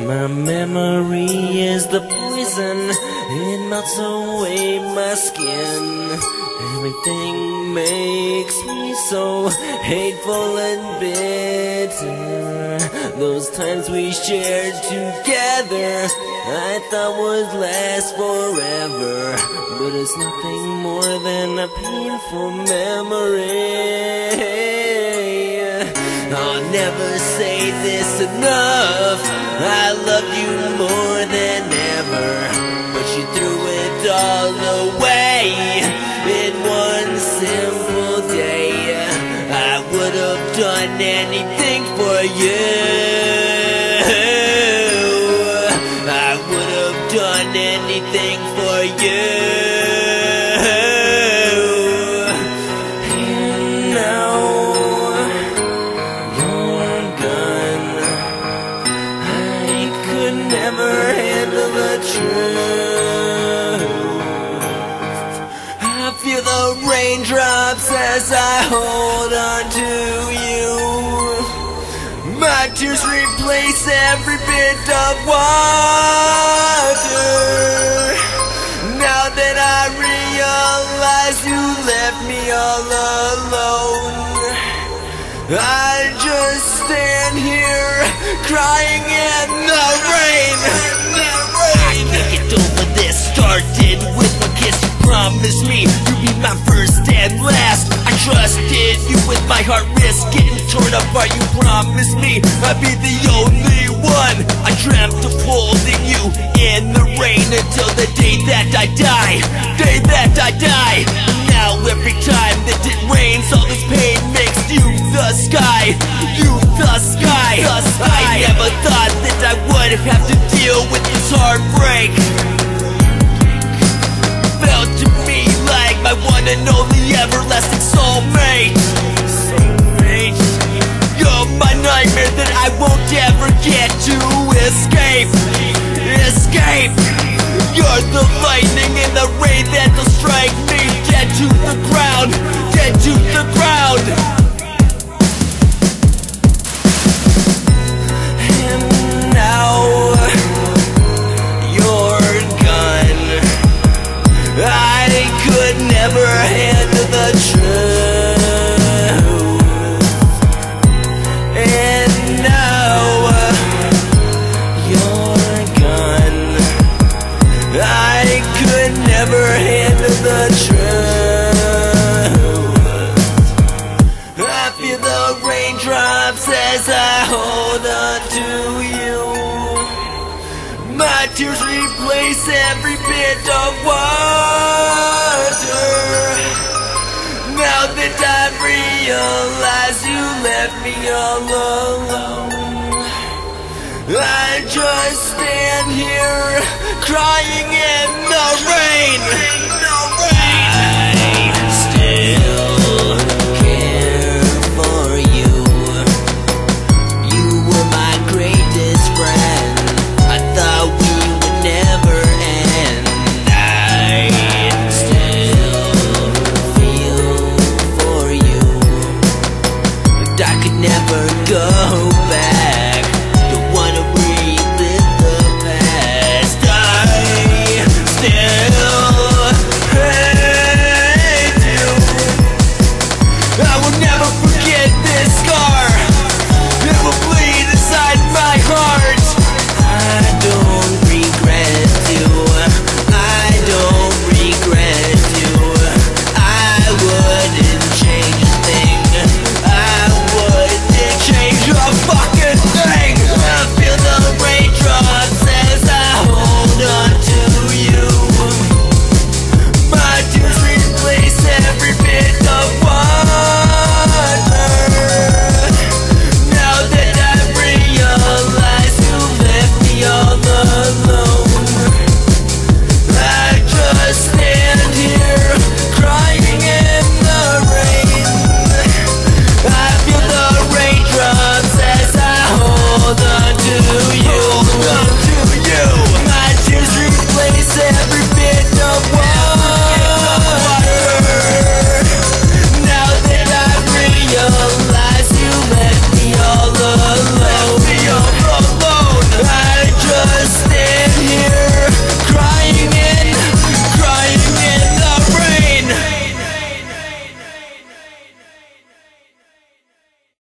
My memory is the poison, it melts away my skin. Everything makes me so hateful and bitter. Those times we shared together I thought would last forever, but it's nothing more than a painful memory. I'll never say this enough, I love you more than ever, but you threw it all away in one simple day. I would have done anything for you, I would have done anything for you. And now you're gone, I could never handle the truth. I feel the raindrops as I hold on to you. My tears replace every bit of water. Now that I realize you left me all alone, I just stand here crying in the rain. I can't get over this. Started with one kiss. You promised me you'd be my first and last. I trusted you with my heart, risk getting torn apart. You promised me I'd be the only one. I dreamt of holding you in the rain until the day that I die. Day that I die. But now every time that it rains, all this pain makes you the sky. You the sky. I never thought that I would have to deal with this heartbreak. Felt to me like my one and only everlasting soulmate. You're my nightmare that I won't ever get to escape. Escape. You're the lightning in the rain that'll strike me dead to the ground. Dead to the ground. And now you're gone, I could never handle the truth. And now you're gone, I could never handle the truth. I feel the raindrops as I hold on to you. My tears replace every bit of water. Now that I've realized you left me all alone, I just stand here crying